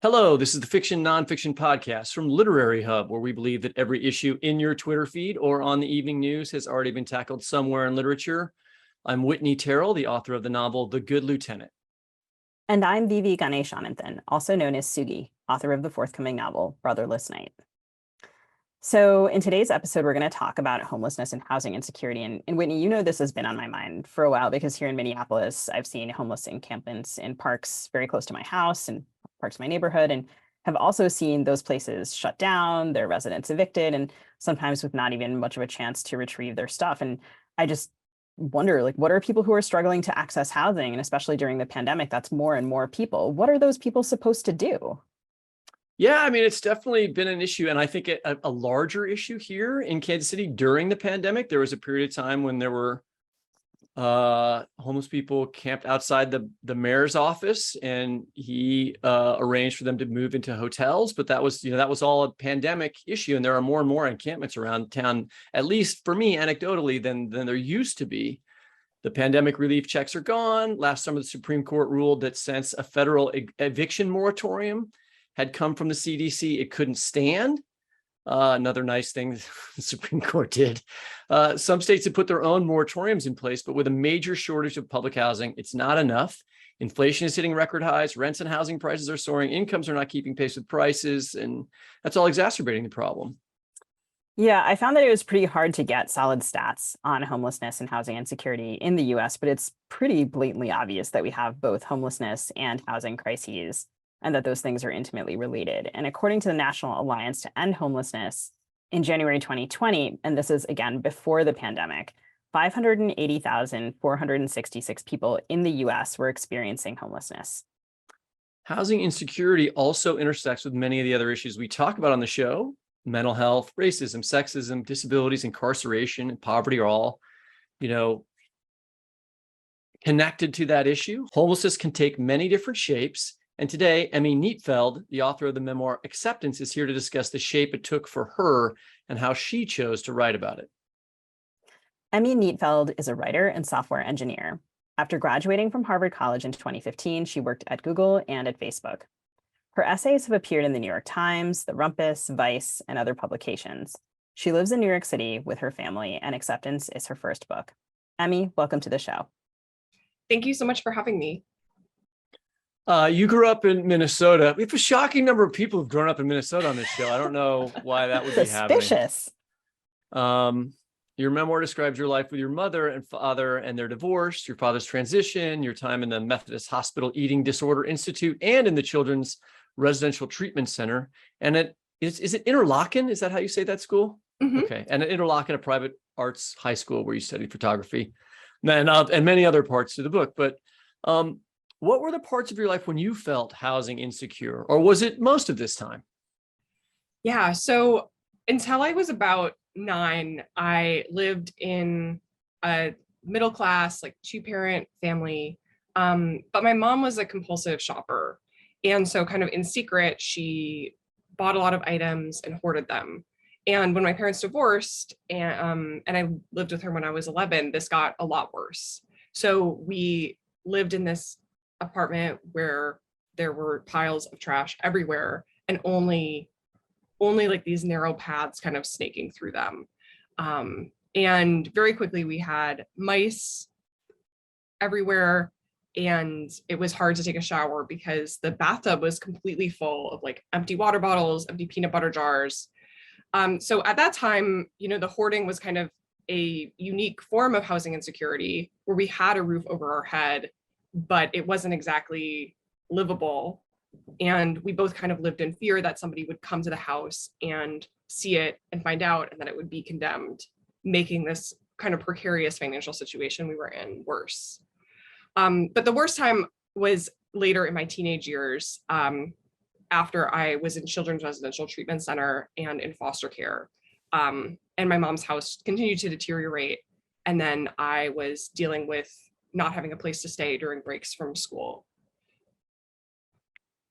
Hello, this is the Fiction Nonfiction Podcast from Literary Hub, where we believe that every issue in your Twitter feed or on the evening news has already been tackled somewhere in literature. I'm Whitney Terrell, the author of the novel The Good Lieutenant. And I'm Vivi Ganeshananthan, also known as Sugi, author of the forthcoming novel, Brotherless Night. So in today's episode, we're going to talk about homelessness and housing insecurity. And Whitney, you know this has been on my mind for a while because here in Minneapolis, I've seen homeless encampments in parks very close to my house and parts of my neighborhood, and have also seen those places shut down, their residents evicted, and sometimes with not even much of a chance to retrieve their stuff. And I just wonder, what are people who are struggling to access housing? And especially during the pandemic, that's more and more people. What are those people supposed to do? Yeah, I mean, it's definitely been an issue. And I think a larger issue here in Kansas City during the pandemic, there was a period of time when there were homeless people camped outside the mayor's office, and he arranged for them to move into hotels. But that was all a pandemic issue. And there are more and more encampments around town, at least for me, anecdotally, than there used to be. The pandemic relief checks are gone. Last summer, the Supreme Court ruled that since a federal eviction moratorium had come from the CDC, it couldn't stand. Another nice thing the Supreme Court did. Some states have put their own moratoriums in place, but with a major shortage of public housing, it's not enough. Inflation is hitting record highs. Rents and housing prices are soaring. Incomes are not keeping pace with prices, and that's all exacerbating the problem. Yeah, I found that it was pretty hard to get solid stats on homelessness and housing insecurity in the US, but it's pretty blatantly obvious that we have both homelessness and housing crises, and that those things are intimately related. And according to the National Alliance to End Homelessness, in January 2020, and this is again before the pandemic, 580,466 people in the US were experiencing homelessness. Housing insecurity also intersects with many of the other issues we talk about on the show. Mental health, racism, sexism, disabilities, incarceration, and poverty are all, connected to that issue. Homelessness can take many different shapes. And today, Emi Nietfeld, the author of the memoir Acceptance, is here to discuss the shape it took for her and how she chose to write about it. Emi Nietfeld is a writer and software engineer. After graduating from Harvard College in 2015, she worked at Google and at Facebook. Her essays have appeared in the New York Times, The Rumpus, Vice, and other publications. She lives in New York City with her family, and Acceptance is her first book. Emi, welcome to the show. Thank you so much for having me. You grew up in Minnesota. We have a shocking number of people who've grown up in Minnesota on this show. I don't know why that would be happening. Suspicious. Your memoir describes your life with your mother and father and their divorce, your father's transition, your time in the Methodist Hospital Eating Disorder Institute, and in the Children's Residential Treatment Center. And is it Interlochen? Is that how you say that school? Mm-hmm. Okay. And Interlochen, a private arts high school where you studied photography, and many other parts to the book. But what were the parts of your life when you felt housing insecure, or was it most of this time? Yeah, so until I was about 9, I lived in a middle class, two-parent family. But my mom was a compulsive shopper. And so kind of in secret, she bought a lot of items and hoarded them. And when my parents divorced and I lived with her when I was 11, this got a lot worse. So we lived in this apartment where there were piles of trash everywhere, and only these narrow paths kind of snaking through them. And very quickly we had mice everywhere, and it was hard to take a shower because the bathtub was completely full of empty water bottles, empty peanut butter jars. So at that time, the hoarding was kind of a unique form of housing insecurity where we had a roof over our head, but it wasn't exactly livable. And we both kind of lived in fear that somebody would come to the house and see it and find out, and that it would be condemned, making this kind of precarious financial situation we were in worse. But the worst time was later in my teenage years, after I was in Children's Residential Treatment Center and in foster care. And my mom's house continued to deteriorate. And then I was dealing with not having a place to stay during breaks from school.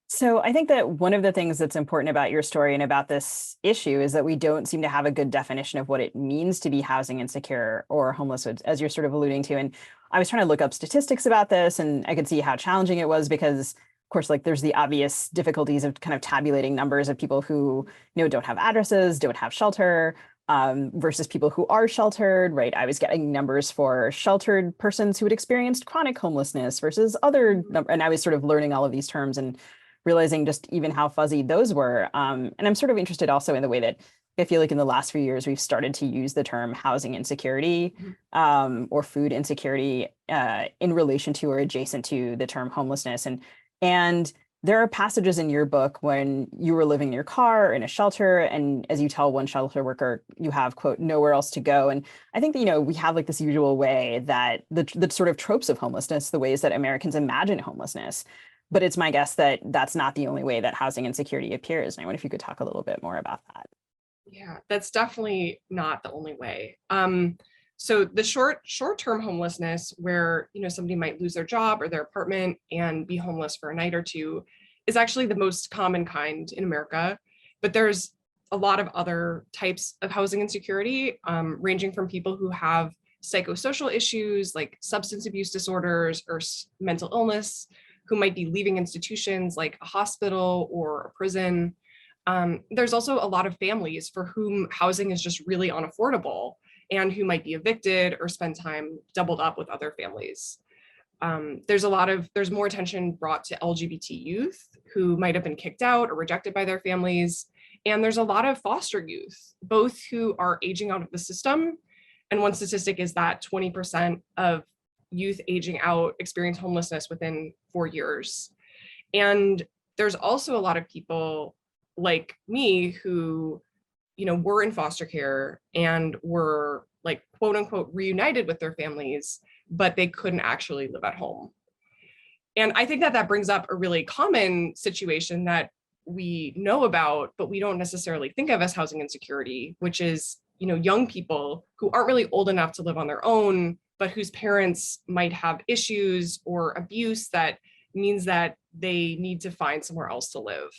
So I think that one of the things that's important about your story and about this issue is that we don't seem to have a good definition of what it means to be housing insecure or homeless, as you're sort of alluding to. And I was trying to look up statistics about this, and I could see how challenging it was because course, like there's the obvious difficulties of kind of tabulating numbers of people who, don't have addresses, don't have shelter, versus people who are sheltered, right? I was getting numbers for sheltered persons who had experienced chronic homelessness versus other, and I was sort of learning all of these terms and realizing just even how fuzzy those were. And I'm sort of interested also in the way that I feel like in the last few years, we've started to use the term housing insecurity or food insecurity in relation to or adjacent to the term homelessness. And there are passages in your book when you were living in your car or in a shelter, and as you tell one shelter worker, you have, quote, nowhere else to go. And I think that, we have like this usual way that the sort of tropes of homelessness, the ways that Americans imagine homelessness, but it's my guess that that's not the only way that housing insecurity appears. And I wonder if you could talk a little bit more about that. Yeah, that's definitely not the only way. So the short-term homelessness where, somebody might lose their job or their apartment and be homeless for a night or two is actually the most common kind in America. But there's a lot of other types of housing insecurity, ranging from people who have psychosocial issues like substance abuse disorders or mental illness, who might be leaving institutions like a hospital or a prison. There's also a lot of families for whom housing is just really unaffordable and who might be evicted or spend time doubled up with other families. There's more attention brought to LGBT youth who might have been kicked out or rejected by their families. And there's a lot of foster youth, both who are aging out of the system. And one statistic is that 20% of youth aging out experience homelessness within 4 years. And there's also a lot of people like me who, were in foster care and were like, quote unquote, reunited with their families, but they couldn't actually live at home. And I think that brings up a really common situation that we know about, but we don't necessarily think of as housing insecurity, which is, young people who aren't really old enough to live on their own, but whose parents might have issues or abuse that means that they need to find somewhere else to live.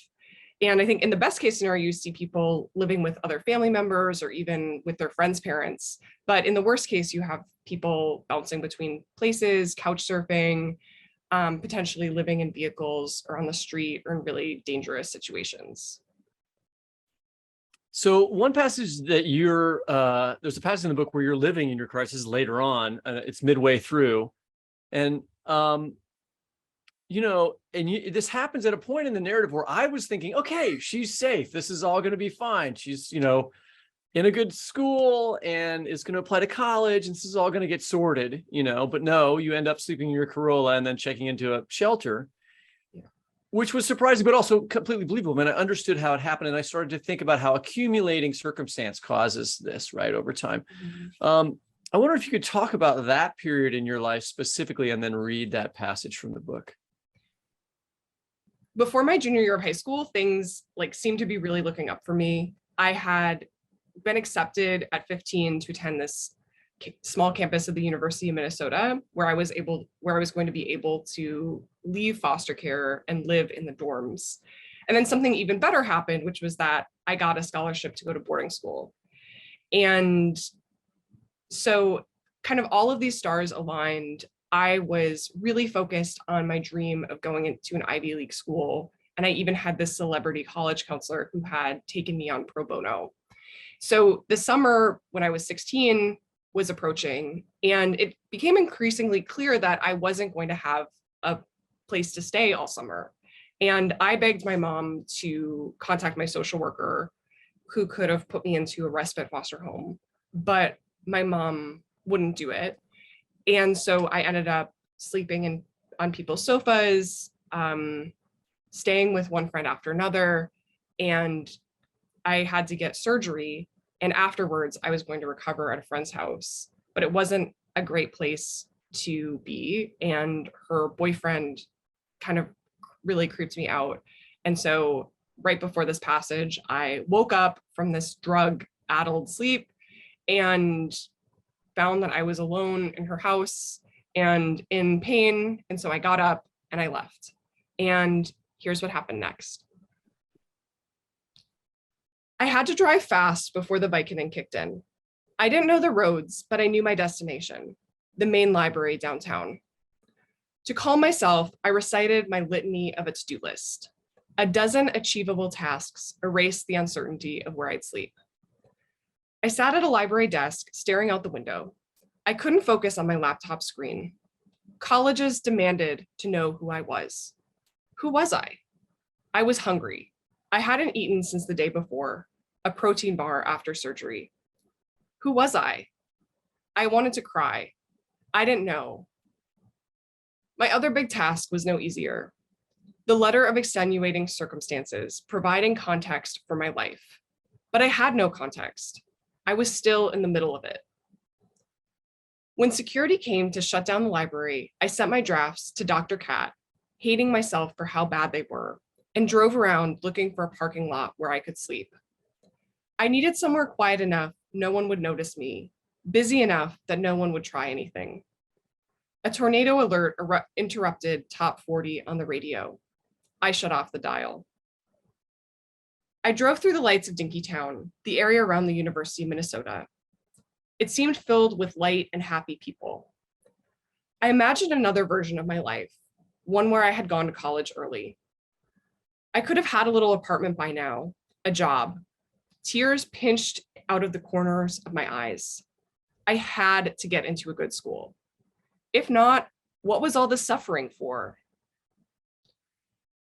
And I think in the best case scenario, you see people living with other family members or even with their friends' parents. But in the worst case, you have people bouncing between places, couch surfing, potentially living in vehicles or on the street or in really dangerous situations. So one passage that there's a passage in the book where you're living in your crisis later on, it's midway through. And, this happens at a point in the narrative where I was thinking, okay, she's safe. This is all going to be fine. She's, in a good school and is going to apply to college and this is all going to get sorted, but no, you end up sleeping in your Corolla and then checking into a shelter, which was surprising, but also completely believable. And I understood how it happened. And I started to think about how accumulating circumstance causes this, right, over time. I wonder if you could talk about that period in your life specifically and then read that passage from the book. Before my junior year of high school, things seemed to be really looking up for me. I had been accepted at 15 to attend this small campus of the University of Minnesota, where I was going to be able to leave foster care and live in the dorms. And then something even better happened, which was that I got a scholarship to go to boarding school. And so kind of all of these stars aligned. I was really focused on my dream of going into an Ivy League school. And I even had this celebrity college counselor who had taken me on pro bono. So the summer when I was 16 was approaching, and it became increasingly clear that I wasn't going to have a place to stay all summer. And I begged my mom to contact my social worker who could have put me into a respite foster home, but my mom wouldn't do it. And so I ended up sleeping on people's sofas, staying with one friend after another, and I had to get surgery. And afterwards, I was going to recover at a friend's house, but it wasn't a great place to be. And her boyfriend kind of really creeped me out. And so right before this passage, I woke up from this drug-addled sleep and found that I was alone in her house and in pain. And so I got up and I left. And here's what happened next. I had to drive fast before the Vicodin kicked in. I didn't know the roads, but I knew my destination, the main library downtown. To calm myself, I recited my litany of a to-do list. A dozen achievable tasks erased the uncertainty of where I'd sleep. I sat at a library desk, staring out the window. I couldn't focus on my laptop screen. Colleges demanded to know who I was. Who was I? I was hungry. I hadn't eaten since the day before, a protein bar after surgery. Who was I? I wanted to cry. I didn't know. My other big task was no easier. The letter of extenuating circumstances, providing context for my life. But I had no context. I was still in the middle of it. When security came to shut down the library, I sent my drafts to Dr. Cat, hating myself for how bad they were, and drove around looking for a parking lot where I could sleep. I needed somewhere quiet enough no one would notice me, busy enough that no one would try anything. A tornado alert interrupted top 40 on the radio. I shut off the dial. I drove through the lights of Dinkytown, the area around the University of Minnesota. It seemed filled with light and happy people. I imagined another version of my life, one where I had gone to college early. I could have had a little apartment by now, a job. Tears pinched out of the corners of my eyes. I had to get into a good school. If not, what was all this suffering for?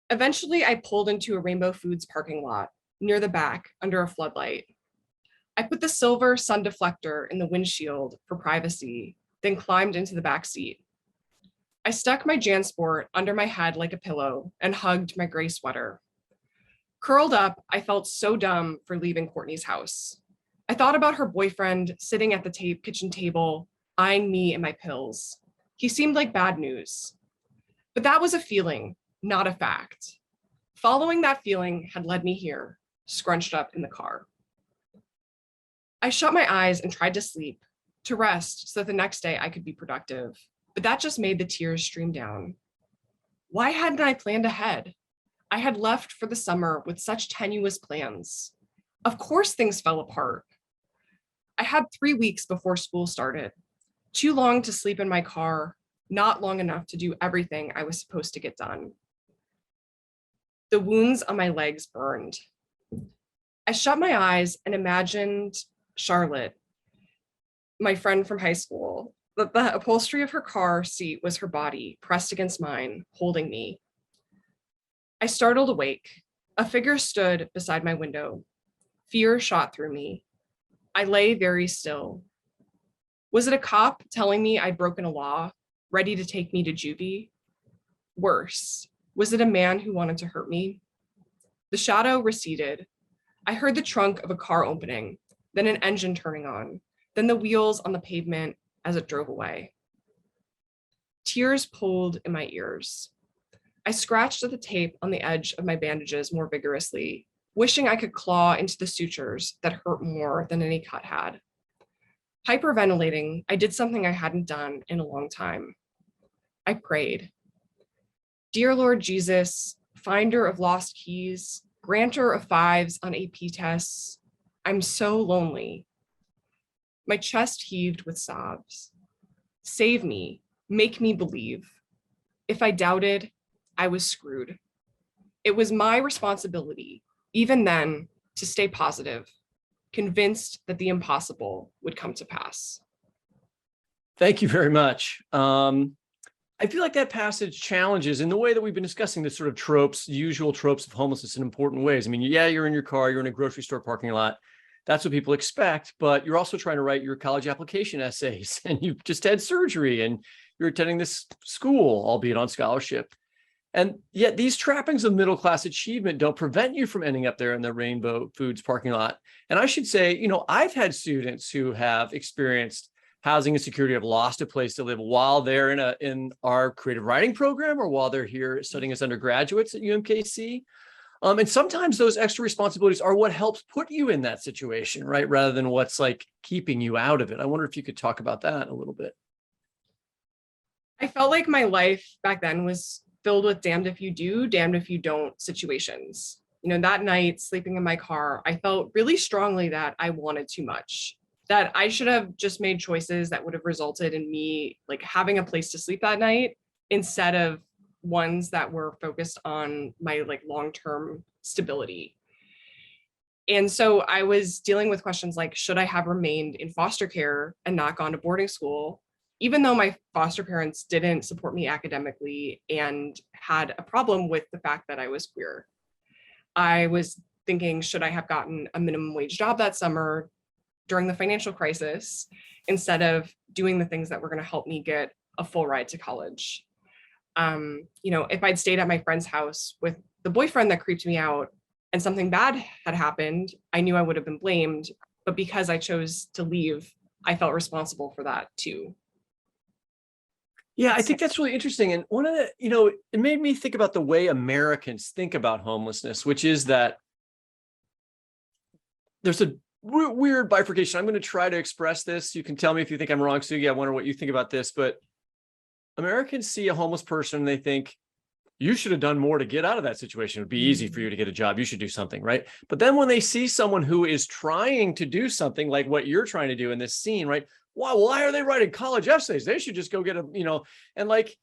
Eventually, I pulled into a Rainbow Foods parking lot near the back under a floodlight. I put the silver sun deflector in the windshield for privacy, then climbed into the back seat. I stuck my JanSport under my head like a pillow and hugged my gray sweater. Curled up, I felt so dumb for leaving Courtney's house. I thought about her boyfriend sitting at the kitchen table, eyeing me and my pills. He seemed like bad news. But that was a feeling, not a fact. Following that feeling had led me here, scrunched up in the car. I shut my eyes and tried to sleep, to rest so that the next day I could be productive, but that just made the tears stream down. Why hadn't I planned ahead? I had left for the summer with such tenuous plans. Of course things fell apart. I had 3 weeks before school started, too long to sleep in my car, not long enough to do everything I was supposed to get done. The wounds on my legs burned. I shut my eyes and imagined Charlotte, my friend from high school. The upholstery of her car seat was her body pressed against mine, holding me. I startled awake. A figure stood beside my window. Fear shot through me. I lay very still. Was it a cop telling me I'd broken a law, ready to take me to juvie? Worse, was it a man who wanted to hurt me? The shadow receded. I heard the trunk of a car opening, then an engine turning on, then the wheels on the pavement as it drove away. Tears pulled in my ears. I scratched at the tape on the edge of my bandages more vigorously, wishing I could claw into the sutures that hurt more than any cut had. Hyperventilating, I did something I hadn't done in a long time. I prayed. Dear Lord Jesus, finder of lost keys, granter of 5s on AP tests, I'm so lonely. My chest heaved with sobs. Save me, make me believe. If I doubted, I was screwed. It was my responsibility, even then, to stay positive, convinced that the impossible would come to pass. Thank you very much. I feel like that passage challenges in the way that we've been discussing the sort of tropes, usual tropes of homelessness in important ways. I mean, yeah, you're in your car, you're in a grocery store parking lot. That's what people expect, but you're also trying to write your college application essays and you've just had surgery and you're attending this school, albeit on scholarship. And yet these trappings of middle-class achievement don't prevent you from ending up there in the Rainbow Foods parking lot. And I should say, you know, I've had students who have experienced housing insecurity, have lost a place to live while they're in our creative writing program or while they're here studying as undergraduates at UMKC. And sometimes those extra responsibilities are what helps put you in that situation, right? Rather than what's like keeping you out of it. I wonder if you could talk about that a little bit. I felt like my life back then was filled with damned if you do, damned if you don't situations. You know, that night sleeping in my car, I felt really strongly that I wanted too much, that I should have just made choices that would have resulted in me like having a place to sleep that night instead of ones that were focused on my like long-term stability. And so I was dealing with questions like, should I have remained in foster care and not gone to boarding school, even though my foster parents didn't support me academically and had a problem with the fact that I was queer? I was thinking, should I have gotten a minimum wage job that summer during the financial crisis instead of doing the things that were going to help me get a full ride to college? If I'd stayed at my friend's house with the boyfriend that creeped me out and something bad had happened, I knew I would have been blamed. But because I chose to leave, I felt responsible for that too. Yeah, I think that's really interesting. And one of the, it made me think about the way Americans think about homelessness, which is that there's a weird bifurcation. I'm going to try to express this. You can tell me if you think I'm wrong, Sugi. I wonder what you think about this. But Americans see a homeless person and they think, you should have done more to get out of that situation. It would be easy for you to get a job. You should do something, right? But then when they see someone who is trying to do something like what you're trying to do in this scene, right? Wow, why are they writing college essays? They should just go get and like,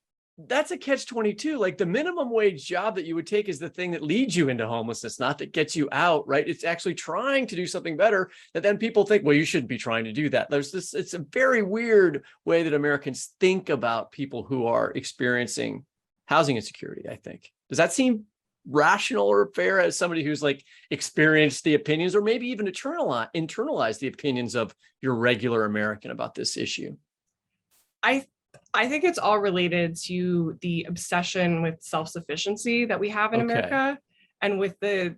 that's a catch-22. Like the minimum wage job that you would take is the thing that leads you into homelessness, not that gets you out, right? It's actually trying to do something better that then people think, well, you shouldn't be trying to do that. It's a very weird way that Americans think about people who are experiencing housing insecurity, I think. Does that seem rational or fair as somebody who's like experienced the opinions or maybe even internalize the opinions of your regular American about this issue? I think it's all related to the obsession with self-sufficiency that we have in America, and with the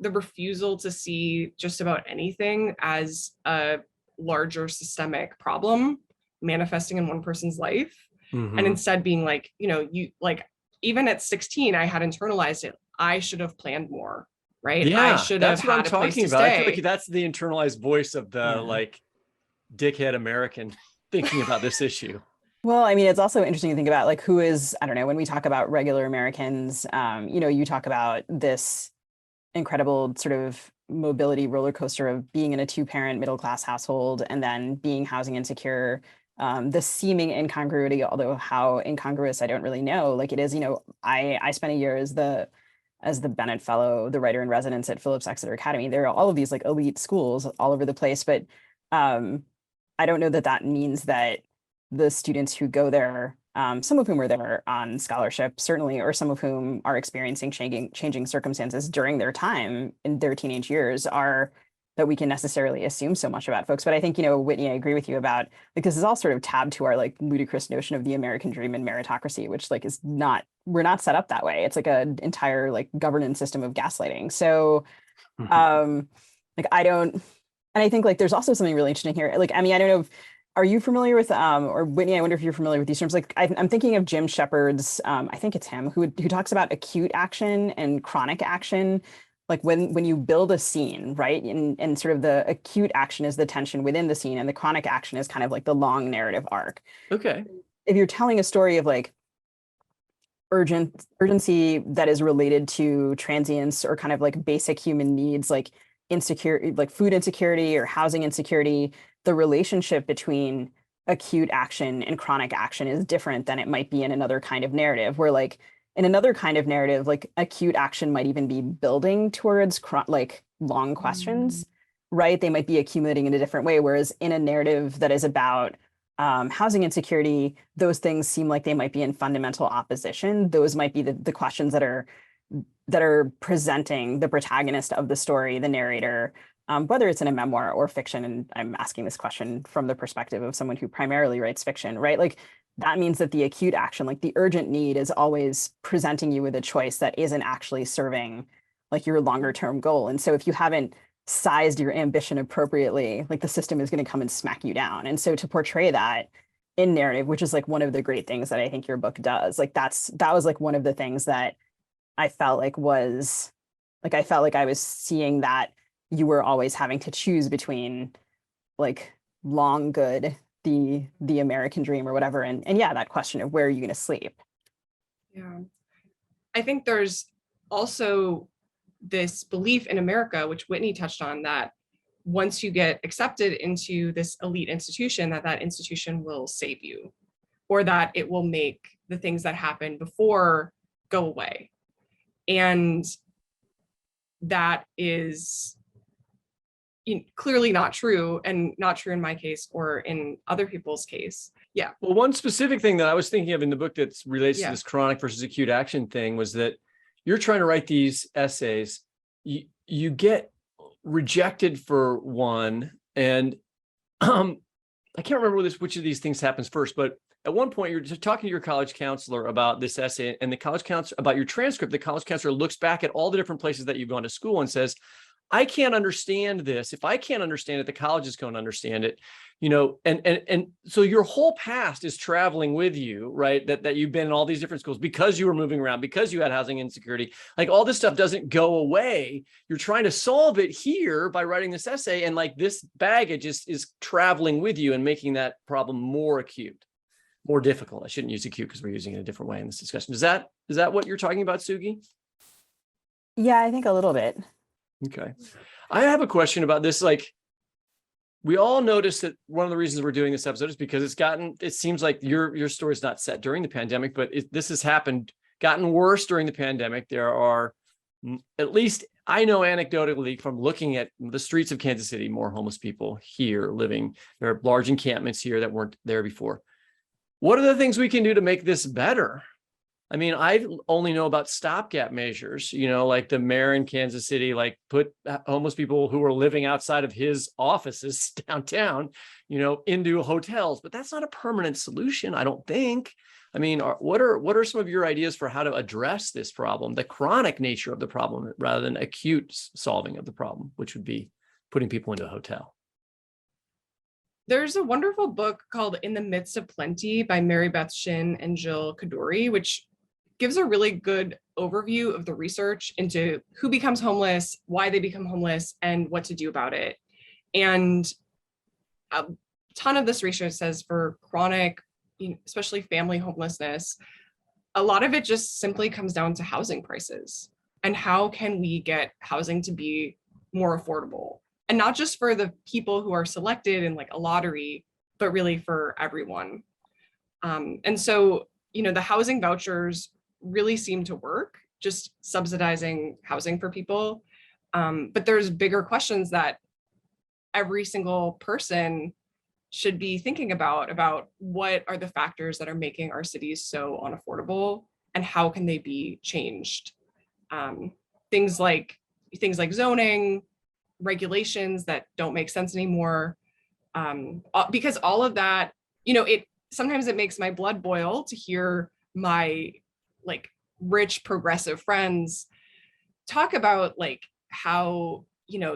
refusal to see just about anything as a larger systemic problem manifesting in one person's life. Mm-hmm. And instead being like, even at 16, I had internalized it. I should have planned more, right? Yeah, I should have had a place to stay. I feel like stay. that's the internalized voice of the like dickhead American thinking about this issue. Well, I mean, it's also interesting to think about like who is, I don't know, when we talk about regular Americans, you talk about this incredible sort of mobility roller coaster of being in a two-parent middle-class household and then being housing insecure. The seeming incongruity, although how incongruous, I don't really know. Like it is, I spent a year as the Bennett Fellow, the writer in residence at Phillips Exeter Academy. There are all of these like elite schools all over the place, but I don't know that means that the students who go there, some of whom are there on scholarship, certainly, or some of whom are experiencing changing circumstances during their time in their teenage years, are that we can necessarily assume so much about folks. But I think, Whitney, I agree with you about, like, this is all sort of tabbed to our like ludicrous notion of the American dream and meritocracy, which like is not, we're not set up that way. It's like an entire like governance system of gaslighting. So like I don't, and I think like there's also something really interesting here. Like, I mean, I don't know if, are you familiar with, or Whitney, I wonder if you're familiar with these terms. Like I'm thinking of Jim Shepard's, I think it's him, who talks about acute action and chronic action. Like when you build a scene, right? And sort of the acute action is the tension within the scene and the chronic action is kind of like the long narrative arc. Okay. If you're telling a story of like urgency that is related to transience or kind of like basic human needs, like like food insecurity or housing insecurity, the relationship between acute action and chronic action is different than it might be in another kind of narrative, where like in another kind of narrative, like acute action might even be building towards like long questions, right? They might be accumulating in a different way. Whereas in a narrative that is about housing insecurity, those things seem like they might be in fundamental opposition. Those might be the questions that are presenting the protagonist of the story, the narrator, whether it's in a memoir or fiction. And I'm asking this question from the perspective of someone who primarily writes fiction, right? Like that means that the acute action, like the urgent need, is always presenting you with a choice that isn't actually serving like your longer term goal. And so if you haven't sized your ambition appropriately, like the system is going to come and smack you down. And so to portray that in narrative, which is like one of the great things that I think your book does, like that was like one of the things that I felt like was like, I felt like I was seeing that you were always having to choose between like long good, the American dream or whatever. And yeah, that question of where are you going to sleep? Yeah. I think there's also this belief in America, which Whitney touched on, that once you get accepted into this elite institution, that institution will save you, or that it will make the things that happen before go away. And that is clearly not true, and not true in my case or in other people's case. Yeah. Well, one specific thing that I was thinking of in the book that relates to Yeah. this chronic versus acute action thing was that you're trying to write these essays, you get rejected for one, and I can't remember which of these things happens first, but at one point you're just talking to your college counselor about this essay, and the college counselor about your transcript. The college counselor looks back at all the different places that you've gone to school and says, I can't understand this. If I can't understand it, the college is going to understand it, and so your whole past is traveling with you, right? That you've been in all these different schools because you were moving around, because you had housing insecurity. Like, all this stuff doesn't go away. You're trying to solve it here by writing this essay, and like this baggage is traveling with you and making that problem more acute, more difficult. I shouldn't use acute because we're using it a different way in this discussion. Is that what you're talking about, Sugi? Yeah, I think a little bit. Okay. I have a question about this. Like, we all noticed that one of the reasons we're doing this episode is because it seems like your story is not set during the pandemic, but this has gotten worse during the pandemic. There are, at least I know anecdotally from looking at the streets of Kansas City, more homeless people here living. There are large encampments here that weren't there before. What are the things we can do to make this better? I mean, I only know about stopgap measures, like the mayor in Kansas City, like put homeless people who are living outside of his offices downtown, into hotels, but that's not a permanent solution, I don't think. I mean, what are some of your ideas for how to address this problem, the chronic nature of the problem, rather than acute solving of the problem, which would be putting people into a hotel? There's a wonderful book called In the Midst of Plenty by Mary Beth Shin and Jill Kaduri, which gives a really good overview of the research into who becomes homeless, why they become homeless, and what to do about it. And a ton of this research says for chronic, especially family homelessness, a lot of it just simply comes down to housing prices. And how can we get housing to be more affordable? And not just for the people who are selected in like a lottery, but really for everyone. And so, the housing vouchers really seem to work, just subsidizing housing for people. But there's bigger questions that every single person should be thinking about what are the factors that are making our cities so unaffordable, and how can they be changed? Things like zoning, regulations that don't make sense anymore, because all of that, sometimes it makes my blood boil to hear my like rich progressive friends talk about like how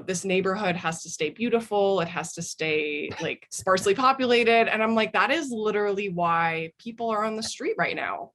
this neighborhood has to stay beautiful, it has to stay like sparsely populated, and I'm like, that is literally why people are on the street right now.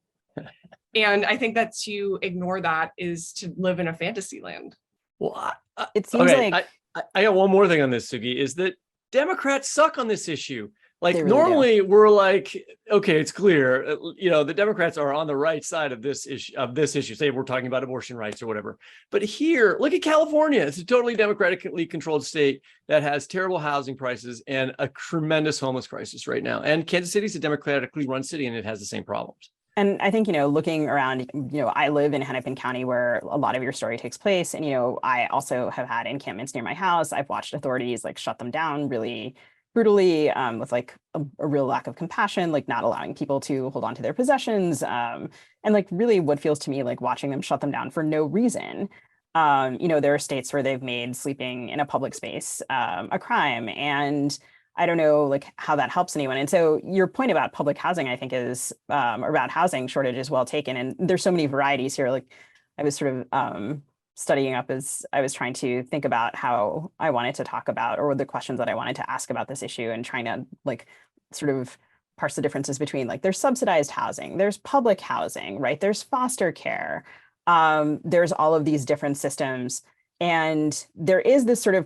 And I think that to ignore that is to live in a fantasy land. Well, It seems okay, like I got one more thing on this, Sugi, is that Democrats suck on this issue. Like, They really normally we're like, okay, it's clear, the Democrats are on the right side of this issue. Say we're talking about abortion rights or whatever. But here, look at California. It's a totally democratically controlled state that has terrible housing prices and a tremendous homeless crisis right now. And Kansas City is a democratically run city, and it has the same problems. And I think, looking around, I live in Hennepin County where a lot of your story takes place. And, I also have had encampments near my house. I've watched authorities like shut them down really brutally, with like a real lack of compassion, like not allowing people to hold on to their possessions. And like really what feels to me like watching them shut them down for no reason. There are states where they've made sleeping in a public space a crime. And I don't know like how that helps anyone. And so your point about public housing, I think, is about housing shortage is well taken. And there's so many varieties here. Like I was sort of studying up as I was trying to think about how I wanted to talk about, or the questions that I wanted to ask about this issue, and trying to like sort of parse the differences between like there's subsidized housing, there's public housing, right? There's foster care. There's all of these different systems. And there is this sort of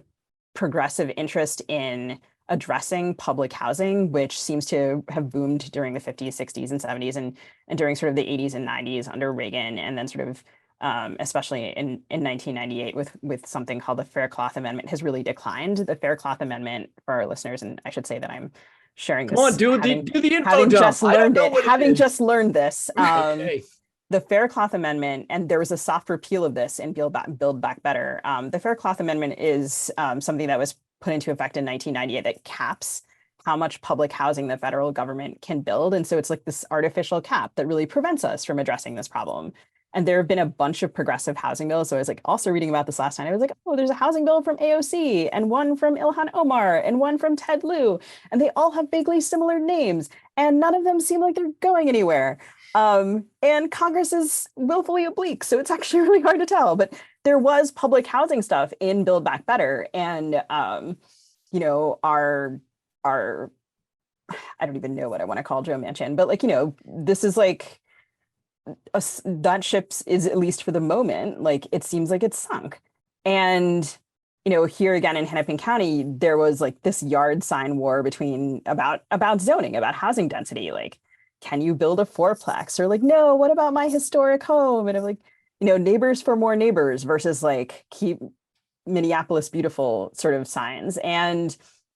progressive interest in addressing public housing, which seems to have boomed during the 50s, 60s, and 70s, and during sort of the 80s and 90s under Reagan, and then sort of especially in 1998 with something called the Faircloth Amendment has really declined. The Faircloth Amendment, for our listeners, and I should say that I'm sharing Come this. on, do the info having dump. just I don't learned know it, what having is. just learned this. Okay. The Faircloth Amendment, and there was a soft repeal of this in Build Back Better. The Faircloth Amendment is something that was put into effect in 1998 that caps how much public housing the federal government can build. And so it's like this artificial cap that really prevents us from addressing this problem. And there have been a bunch of progressive housing bills. So I was like also reading about this last night. I was like, oh, there's a housing bill from AOC and one from Ilhan Omar and one from Ted Lieu. And they all have vaguely similar names. And none of them seem like they're going anywhere. And Congress is willfully oblique. So it's actually really hard to tell. But there was public housing stuff in Build Back Better. And, you know, our I don't even know what I want to call Joe Manchin, but like, you know, this is like, that ship is, at least for the moment, like it seems like it's sunk. And you know, here again in Hennepin County, there was like this yard sign war between about zoning, about housing density. Like, can you build a fourplex? Or like, no, what about my historic home? And I'm like, you know, neighbors for more neighbors versus like keep Minneapolis beautiful sort of signs. And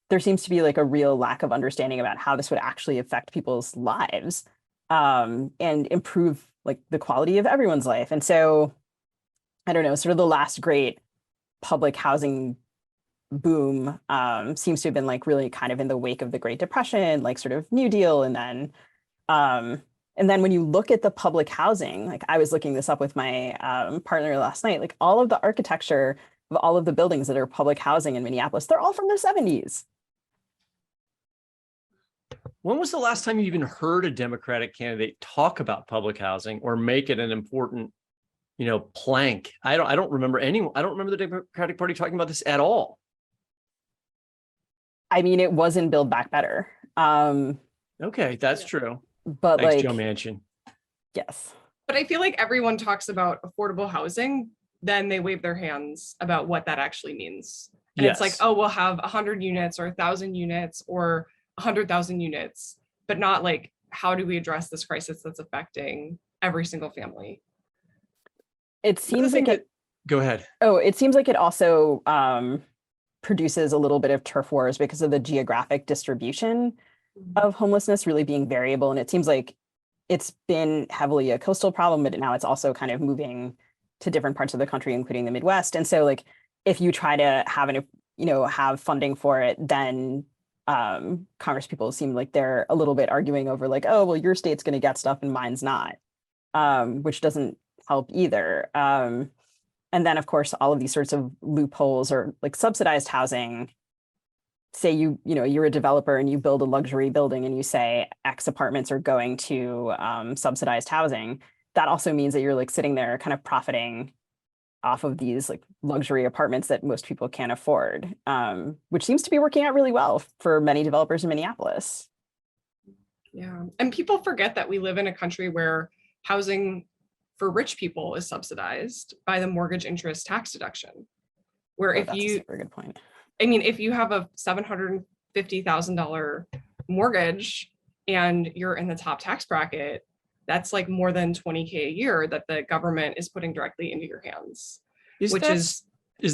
there seems to be like a real lack of understanding about how this would actually affect people's lives, and improve like the quality of everyone's life. And so, I don't know, sort of the last great public housing boom seems to have been like really kind of in the wake of the Great Depression, like sort of New Deal. And then when you look at the public housing, like I was looking this up with my partner last night, like all of the architecture of all of the buildings that are public housing in Minneapolis, they're all from the 70s. When was the last time you even heard a Democratic candidate talk about public housing or make it an important, you know, plank? I don't remember anyone. I don't remember the Democratic Party talking about this at all. I mean, it was in Build Back Better. Okay, that's true. But Thanks, like, Joe Manchin. yes. But I feel like everyone talks about affordable housing, then they wave their hands about what that actually means. And Yes. it's like, oh, we'll have 100 units or 1,000 units or 100,000 units, but not like, how do we address this crisis that's affecting every single family? It seems like it. Go ahead. Oh, it seems like it also produces a little bit of turf wars because of the geographic distribution of homelessness really being variable. And it seems like it's been heavily a coastal problem, but now it's also kind of moving to different parts of the country, including the Midwest. And so like, if you try to have funding for it, then Congress people seem like they're a little bit arguing over like, oh, well, your state's going to get stuff and mine's not, which doesn't help either. And then, of course, all of these sorts of loopholes or like subsidized housing. Say you're a developer and you build a luxury building and you say X apartments are going to subsidized housing. That also means that you're like sitting there kind of profiting off of these like luxury apartments that most people can't afford, which seems to be working out really well for many developers in Minneapolis. Yeah, and people forget that we live in a country where housing for rich people is subsidized by the mortgage interest tax deduction. Where That's a super good point. I mean, if you have a $750,000 mortgage and you're in the top tax bracket, that's like more than 20K a year that the government is putting directly into your hands. Is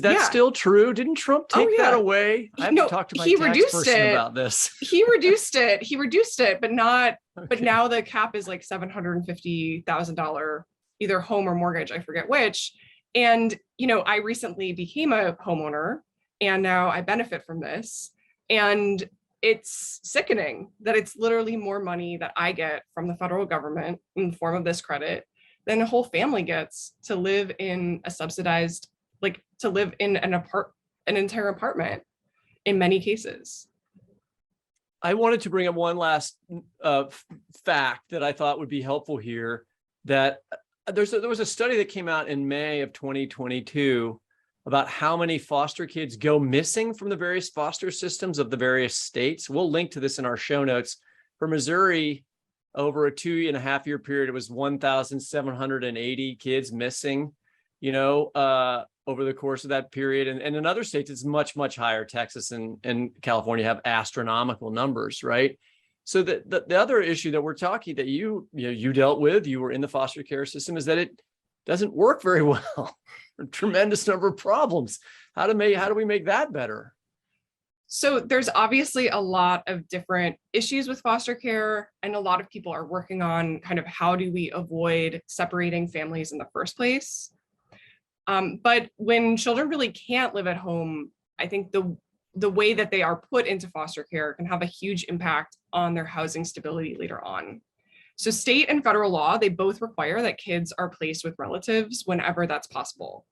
that still true? Didn't Trump take that away? I haven't talked to my tax person about this. He reduced it, but not. Okay. But now the cap is like $750,000, either home or mortgage, I forget which. And you know, I recently became a homeowner, and now I benefit from this. And it's sickening that it's literally more money that I get from the federal government in the form of this credit than a whole family gets to live in a subsidized, like to live in an entire apartment in many cases. I wanted to bring up one last fact that I thought would be helpful here, that there was a study that came out in May of 2022 about how many foster kids go missing from the various foster systems of the various states. We'll link to this in our show notes. For Missouri, over a 2.5-year period, it was 1,780 kids missing, over the course of that period. And in other states, it's much, much higher. Texas and California have astronomical numbers, right? So the other issue that we're talking that you dealt with, you were in the foster care system, is that it doesn't work very well. A tremendous number of problems. How do we make that better? So there's obviously a lot of different issues with foster care, and a lot of people are working on kind of how do we avoid separating families in the first place. But when children really can't live at home, I think the way that they are put into foster care can have a huge impact on their housing stability later on. So state and federal law, they both require that kids are placed with relatives whenever that's possible.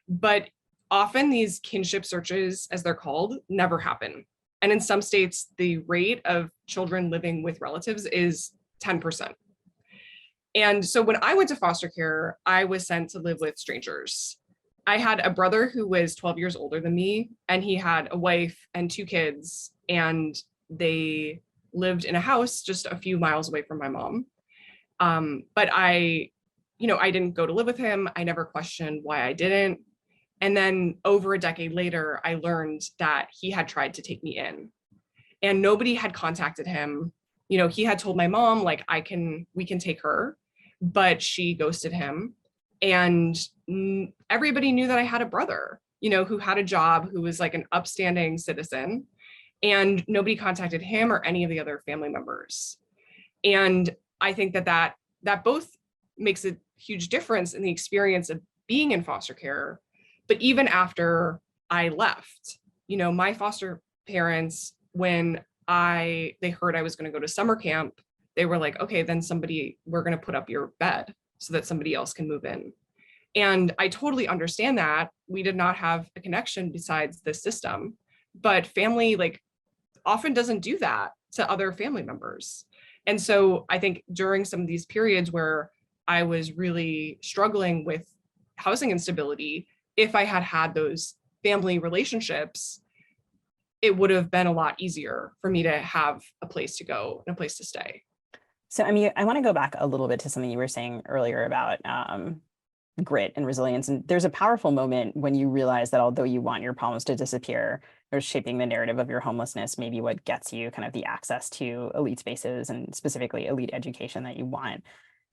But often these kinship searches, as they're called, never happen. And in some states, the rate of children living with relatives is 10%. And so when I went to foster care, I was sent to live with strangers. I had a brother who was 12 years older than me, and he had a wife and 2 kids, and they lived in a house just a few miles away from my mom. But I didn't go to live with him. I never questioned why I didn't. And then over a decade later, I learned that he had tried to take me in, and nobody had contacted him. He had told my mom, like, we can take her, but she ghosted him. And everybody knew that I had a brother, who had a job, who was like an upstanding citizen, and nobody contacted him or any of the other family members. And I think that both makes a huge difference in the experience of being in foster care. But even after I left, my foster parents, when they heard I was going to go to summer camp, they were like, okay, then we're going to put up your bed so that somebody else can move in. And I totally understand that. We did not have a connection besides this system, but family often doesn't do that to other family members. And so I think during some of these periods where I was really struggling with housing instability, if I had had those family relationships, it would have been a lot easier for me to have a place to go and a place to stay. So, I mean, I want to go back a little bit to something you were saying earlier about grit and resilience. And there's a powerful moment when you realize that although you want your problems to disappear, or shaping the narrative of your homelessness, maybe what gets you kind of the access to elite spaces and specifically elite education that you want.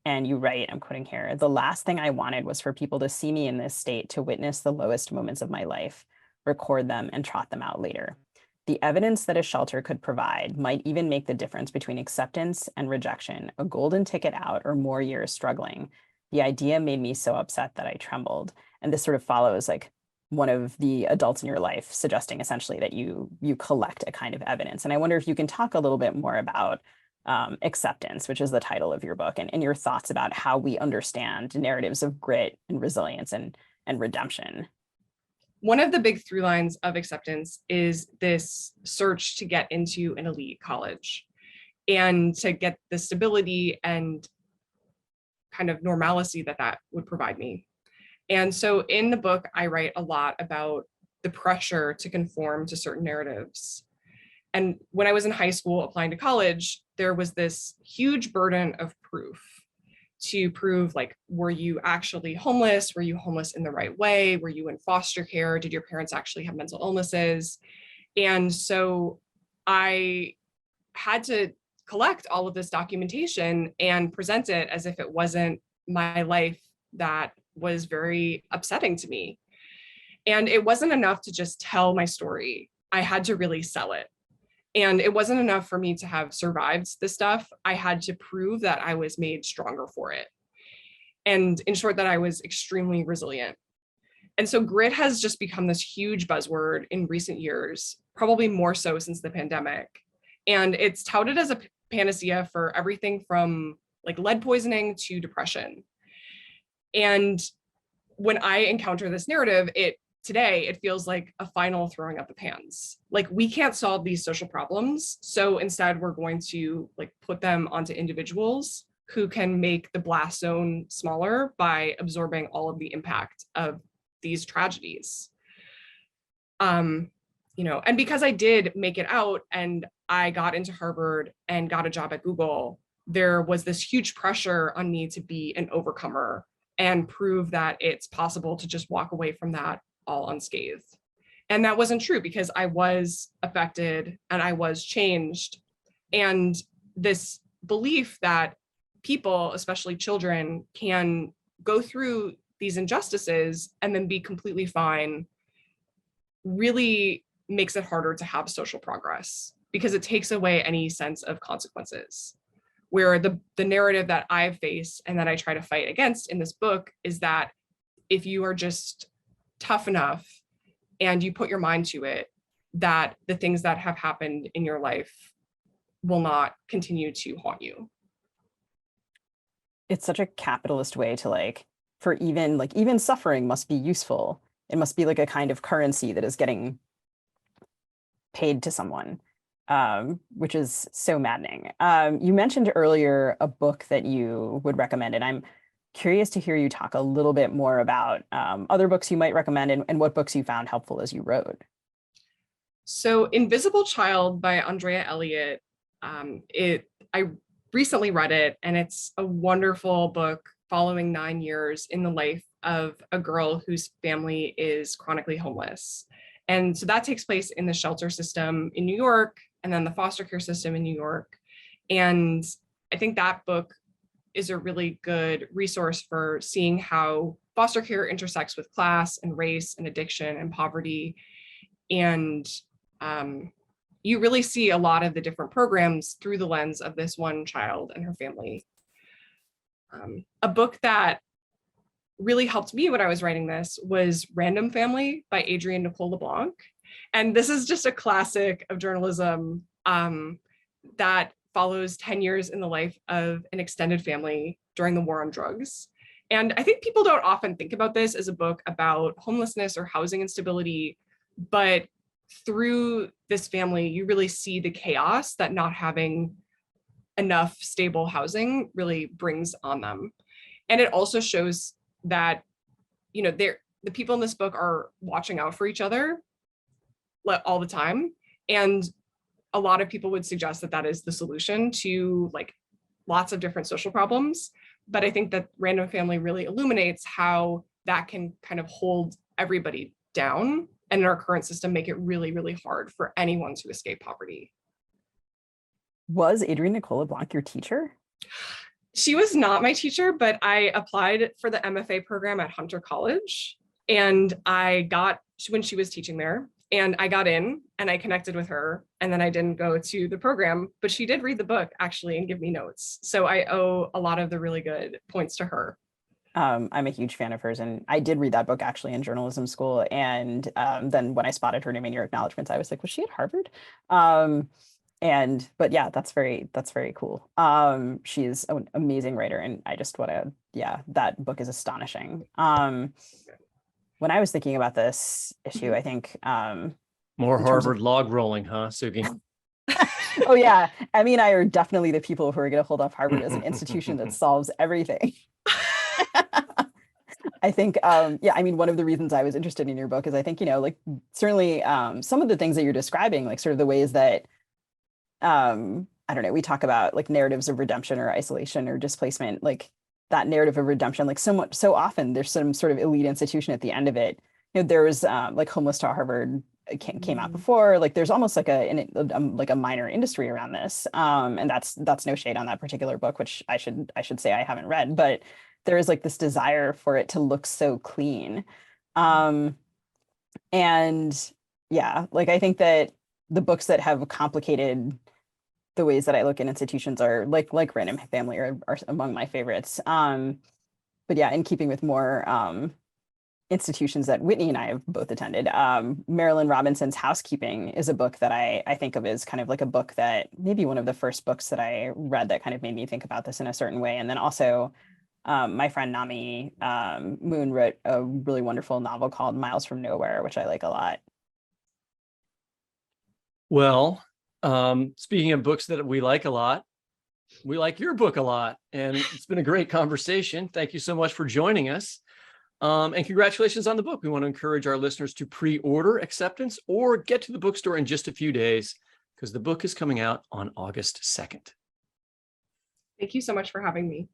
And you write, I'm quoting here, "The last thing I wanted was for people to see me in this state, to witness the lowest moments of my life, record them, and trot them out later. The evidence that a shelter could provide might even make the difference between acceptance and rejection, a golden ticket out, or more years struggling. The idea made me so upset that I trembled." And this sort of follows like one of the adults in your life suggesting essentially that you collect a kind of evidence. And I wonder if you can talk a little bit more about Acceptance, which is the title of your book, and your thoughts about how we understand narratives of grit and resilience and redemption. One of the big through lines of Acceptance is this search to get into an elite college and to get the stability and kind of normalcy that would provide me. And so in the book, I write a lot about the pressure to conform to certain narratives. And when I was in high school applying to college, there was this huge burden of proof to prove, like, were you actually homeless? Were you homeless in the right way? Were you in foster care? Did your parents actually have mental illnesses? And so I had to collect all of this documentation and present it as if it wasn't my life that was very upsetting to me. And it wasn't enough to just tell my story. I had to really sell it. And it wasn't enough for me to have survived this stuff. I had to prove that I was made stronger for it. And in short, that I was extremely resilient. And so grit has just become this huge buzzword in recent years, probably more so since the pandemic. And it's touted as a panacea for everything from like lead poisoning to depression. And when I encounter this narrative, today, it feels like a final throwing up the pans. Like, we can't solve these social problems. So instead, we're going to put them onto individuals who can make the blast zone smaller by absorbing all of the impact of these tragedies. And because I did make it out and I got into Harvard and got a job at Google, there was this huge pressure on me to be an overcomer and prove that it's possible to just walk away from that all unscathed. And that wasn't true, because I was affected and I was changed. And this belief that people, especially children, can go through these injustices and then be completely fine really makes it harder to have social progress because it takes away any sense of consequences. Where the narrative that I've faced and that I try to fight against in this book is that if you are just tough enough and you put your mind to it, that the things that have happened in your life will not continue to haunt you. It's such a capitalist way to for even suffering must be useful. It must be like a kind of currency that is getting paid to someone, which is so maddening. You mentioned earlier a book that you would recommend, and I'm curious to hear you talk a little bit more about other books you might recommend and what books you found helpful as you wrote. So Invisible Child by Andrea Elliott, I recently read it, and it's a wonderful book following 9 years in the life of a girl whose family is chronically homeless. And so that takes place in the shelter system in New York, and then the foster care system in New York. And I think that book is a really good resource for seeing how foster care intersects with class and race and addiction and poverty. And you really see a lot of the different programs through the lens of this one child and her family. A book that really helped me when I was writing this was Random Family by Adrienne Nicole LeBlanc. And this is just a classic of journalism that follows 10 years in the life of an extended family during the war on drugs. And I think people don't often think about this as a book about homelessness or housing instability, but through this family, you really see the chaos that not having enough stable housing really brings on them. And it also shows that, the people in this book are watching out for each other all the time. And a lot of people would suggest that that is the solution to lots of different social problems. But I think that Random Family really illuminates how that can kind of hold everybody down, and in our current system, make it really, really hard for anyone to escape poverty. Was Adrienne Nicole LeBlanc your teacher? She was not my teacher, but I applied for the MFA program at Hunter College, and I got, when she was teaching there, and I got in and I connected with her, and then I didn't go to the program, but she did read the book actually and give me notes. So I owe a lot of the really good points to her. I'm a huge fan of hers, and I did read that book actually in journalism school. And then when I spotted her name in your acknowledgments, I was like, was she at Harvard? But yeah, that's very cool. She's an amazing writer, and I just that book is astonishing. When I was thinking about this issue, I think more Harvard log rolling, huh, Sugi? Oh yeah, Emmy and I are definitely the people who are going to hold up Harvard as an institution that solves everything. I think, one of the reasons I was interested in your book is I think, certainly some of the things that you're describing, sort of the ways that, we talk about narratives of redemption or isolation or displacement, that narrative of redemption, so often there's some sort of elite institution at the end of it. There was Homeless to Harvard came out before, there's almost a minor industry around this. And that's no shade on that particular book, which I should say I haven't read, but there is this desire for it to look so clean. I think that the books that have complicated the ways that I look at institutions are like Random Family are among my favorites. But yeah, in keeping with more institutions that Whitney and I have both attended, Marilyn Robinson's Housekeeping is a book that I think of as kind of a book that maybe one of the first books that I read that kind of made me think about this in a certain way. And then also my friend Nami Moon wrote a really wonderful novel called Miles from Nowhere, which I like a lot. Well, speaking of books that we like a lot, we like your book a lot, and it's been a great conversation. Thank you so much for joining us. And congratulations on the book. We want to encourage our listeners to pre-order acceptance or get to the bookstore in just a few days, because the book is coming out on August 2nd. Thank you so much for having me.